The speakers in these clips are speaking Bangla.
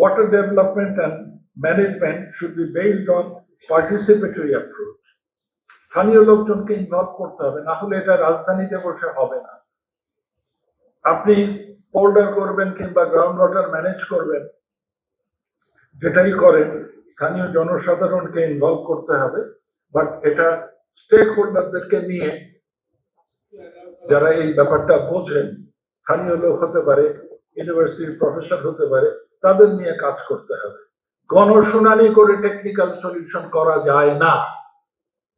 water development and management should be based on participatory approach. স্থানীয় লোকজনকে ইনভলভ করতে হবে, না হলে এটা রাজধানীতে বসে হবে না। আপনি পোল্ডার করবেন কিংবা গ্রাউন্ড ওয়াটার ম্যানেজ করবেন, যেটাই করেন স্থানীয় জনসাধারণকে ইনভলভ করতে হবে, বাট এটা স্টেক হোল্ডারদেরকে নিয়ে, যারা এই ব্যাপারটা বোঝেন, স্থানীয় লোক হতে পারে, ইউনিভার্সিটির প্রফেসর হতে পারে, তাদের নিয়ে কাজ করতে হবে। গণশুনানি করে টেকনিক্যাল সলিউশন করা যায় না,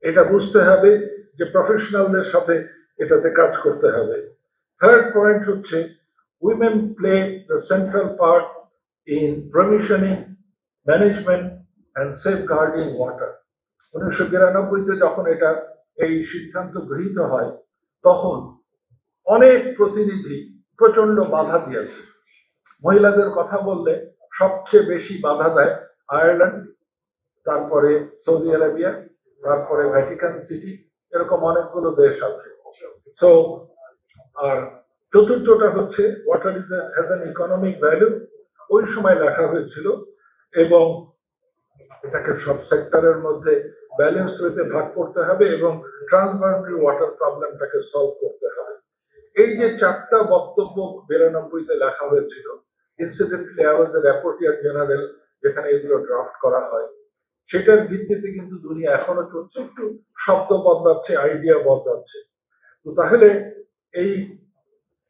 এটা বুঝতে হবে যে প্রফেশনালদের সাথে এটাতে কাজ করতে হবে। থার্ড পয়েন্ট হচ্ছে women play the central part in provisioning, management and safeguarding water. 1992-তে যখন এটা এই সিদ্ধান্ত গৃহীত হয়, তখন অনেক প্রতিনিধি প্রচন্ড বাধা দিয়েছে। মহিলাদের কথা বললে সবচেয়ে বেশি বাধা দেয় আয়ারল্যান্ড, তারপরে সৌদি আরবিয়া, তারপরে ভ্যাটিকান সিটি, এরকম অনেকগুলো দেশ আছে। তো আর চতুর্থটা হচ্ছে water is has an economic value, ওই সময় লেখা হয়েছিল, এবং এটাকে সব সেক্টরের মধ্যে ব্যালেন্স ওয়েতে ভাগ করতে হবে এবং ট্রান্সবাউন্ডারি ওয়াটার প্রবলেমটাকে সলভ করতে হবে। এই যে চারটা বক্তব্য 92-তে লেখা হয়েছিল, incidentally I was the rapporteur general, যেখানে এগুলো ড্রাফট করা হয়, সেটার ভিত্তিতে কিন্তু দুনিয়া এখনো চলছে, একটু শব্দ বদলাচ্ছে, আইডিয়া বদলাচ্ছে। তো তাহলে এই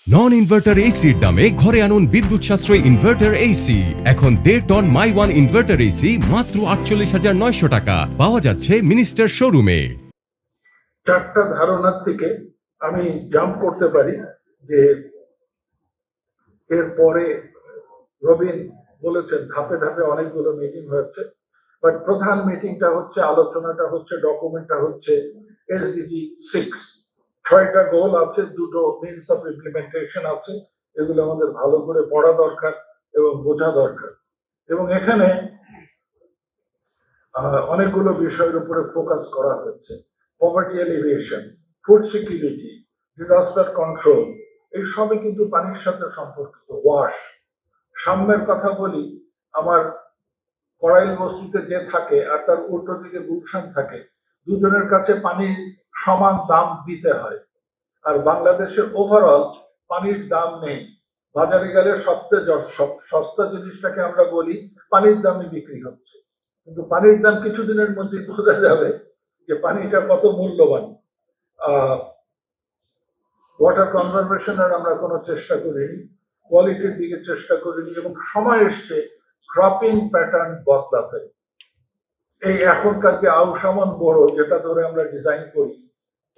নন ইনভার্টার এসির দামে ঘরে আনুন বিদ্যুৎ সাশ্রয়ী ইনভার্টার এসি। এখন 1.5 টন মাই ওয়ান ইনভার্টার এসি মাত্র 48,900 টাকা পাওয়া যাচ্ছে মিনিস্টার শোরুমে। চারটা ধারণার থেকে আমি জাম্প করতে পারি যে এরপরে রবিন বলেছেন ধাপে ধাপে অনেকগুলো মিটিং হয়েছে, বাট প্রধান মিটিংটা হচ্ছে, আলোচনাটা হচ্ছে, ডকুমেন্টটা হচ্ছে এসডিজি 6। 6টা গোল আছে, 2টো মিনস অফ ইমপ্লিমেন্টেশন আছে। এগুলো আমাদের ভালো করে পড়া দরকার এবং বোঝা দরকার। এবং এখানে অনেকগুলো বিষয়ের উপরে ফোকাস করা হচ্ছে। Poverty elevation, food security, disaster control, এই সবই কিন্তু পানির সাথে সম্পর্কিত। ওয়াশ, সাম্যের কথা বলি, আমার করাইল বস্তিতে যে থাকে আর তার উল্টো দিকে গুলশান থাকে, দুজনের কাছে পানির সমান দাম দিতে হয়। আর বাংলাদেশের ওভারঅল পানির দাম নেই। বাজারে গেলে সবচেয়ে সস্তা জিনিসটাকে আমরা বলি পানির দামই বিক্রি হচ্ছে, কিন্তু পানির দাম কিছুদিনের মধ্যে বোঝা যাবে যে পানিটা কত মূল্যবান। ওয়াটার কনজারভেশনের আমরা কোনো চেষ্টা করিনি, কোয়ালিটির দিকে চেষ্টা করিনি, এবং সময় এসছে ক্রপিং প্যাটার্ন বদলাতে। এই এখনকার যে আউসামন বড়, যেটা ধরে আমরা ডিজাইন করি,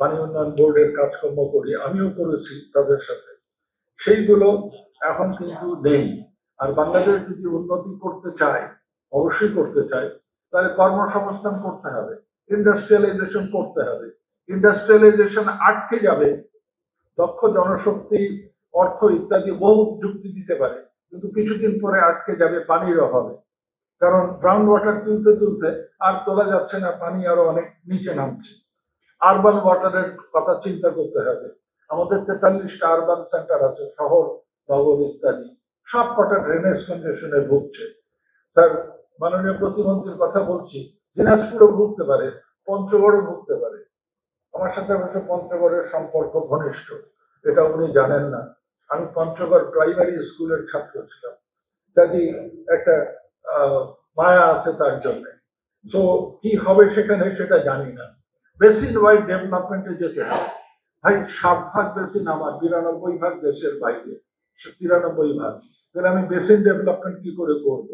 পানি উন্নয়ন বোর্ডের কাজকর্ম করি, আমিও করেছি তাদের সাথে, সেইগুলো এখন কিন্তু নেই। আর বাংলাদেশ যদি উন্নতি করতে চায়, অবশ্যই করতে চায়, তাহলে কর্মসংস্থান করতে হবে, ইন্ডাস্ট্রিয়ালাইজেশন করতে হবে। ইন্ডাস্ট্রিয়ালাইজেশন আটকে যাবে, দক্ষ জনশক্তি, অর্থ ইত্যাদি বহু যুক্তি দিতে পারে, কিন্তু কিছুদিন পরে আটকে যাবে পানির অভাবে। কারণ গ্রাউন্ড ওয়াটার তুলতে তুলতে আর তোলা যাচ্ছে না, পানি আরো অনেক নিচে নামছে। আরবান ওয়াটারের কথা চিন্তা করতে হবে। আমাদের 43টা আরবান সেন্টার আছে, শহর নগর ইত্যাদি, সব কটা ড্রেনেজ কন্ডিশনে ভুগছে। স্যার, মাননীয় প্রতিমন্ত্রীর কথা বলছি, দিনাজপুরও ভুগতে পারে, পঞ্চগড়ও ভুগতে পারে। আমার সাথে অবশ্য পঞ্চগড়ের সম্পর্ক ঘনিষ্ঠ, এটা উনি জানেন না। আমি পঞ্চগড় প্রাইমারি স্কুলের ছাত্র ছিলাম, কাজে একটা মায়া আছে তার জন্য। তো কি হবে সেখানে সেটা জানি না। বেসিন ওয়াইড ডেভেলপমেন্টে যেতে হবে। ভাই 60 ভাগ বেসিন আমার, 92 ভাগ দেশের বাইরে, 93 ভাগ। তাহলে আমি বেসিন ডেভেলপমেন্ট কি করে করব?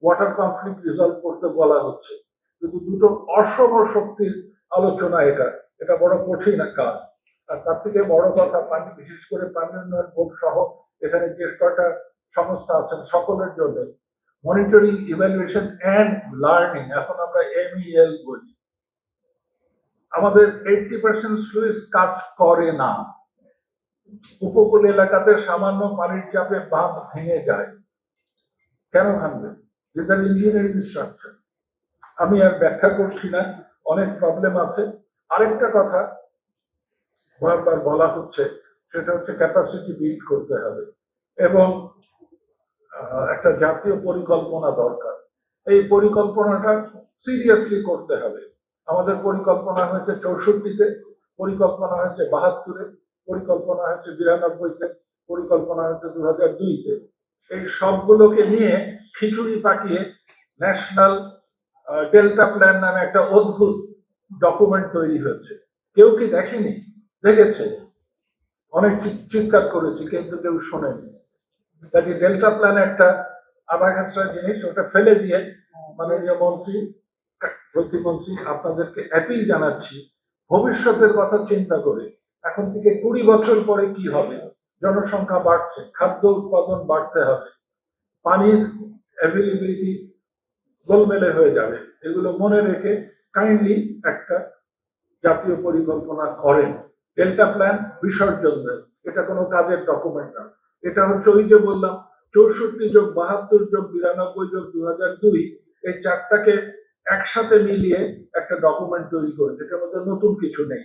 ওয়াটার কনফ্লিক্ট রিজলভ করতে বলা হচ্ছে, কিন্তু দুটো অসম শক্তির আলোচনা, এটা বড় কঠিন কাজ। আর তার থেকে বড় কথা, পানি, বিশেষ করে পানি উন্নয়ন বোর্ড সহ এখানে যে কটা সংস্থা আছেন, সকলের জন্য মনিটরিং, ইভ্যালুয়েশন অ্যান্ড লার্নিং, এখন আমরা MEL বলি, আমাদের 80% স্লুইস কাজ করে না। উপকূল এলাকাতে সামান্য পানির চাপে বাঁধ ভেঙে যায়। কেন ভাঙবে? যেটা ইঞ্জিনিয়ারিং স্ট্রাকচার। আমি আর ব্যাখ্যা করছি না, অনেক প্রবলেম আছে। আরেকটা কথা বারবার বলা হচ্ছে, সেটা হচ্ছে ক্যাপাসিটি বিল্ড করতে হবে। এবং একটা জাতীয় পরিকল্পনা দরকার। এই পরিকল্পনাটা সিরিয়াসলি করতে হবে। আমাদের পরিকল্পনা হয়েছে 64-তে, পরিকল্পনা হয়েছে 72-এ, পরিকল্পনা হয়েছে 92-তে, পরিকল্পনা হয়েছে 2002-তে। এই সবগুলোকে নিয়ে খিচুড়ি পাকিয়ে ন্যাশনাল ডেল্টা প্ল্যান নামে একটা অদ্ভুত ডকুমেন্ট তৈরি হয়েছে। কেউ কি দেখেনি? দেখেছে, অনেক চিৎকার করেছি, কিন্তু কেউ শোনেনি। কাজে ডেল্টা প্ল্যান একটা আবাখাসরা জিনিস, ওটা ফেলে দিয়ে মাননীয় মন্ত্রী, প্রতিমন্ত্রী, আপনাদেরকে অ্যাপিল জানাচ্ছি, ভবিষ্যতের কথা চিন্তা করে এখন থেকে 20 বছর পরে কি হবে। জনসংখ্যা বাড়ছে, খাদ্য উৎপাদন বাড়তে হবে, পানির অ্যাভেলেবিলিটি গোলমেলে হয়ে যাবে। এগুলো মনে রেখে কাইন্ডলি একটা জাতীয় পরিকল্পনা করেন। ডেল্টা প্ল্যান বিসর্জন দেন, এটা কোনো কাজের ডকুমেন্ট না। এটা হচ্ছে ওই যে বললাম 64+72+92+2002, এই চারটাকে একসাথে মিলিয়ে একটা ডকুমেন্ট তৈরি করেছে, এটার মধ্যে নতুন কিছু নেই।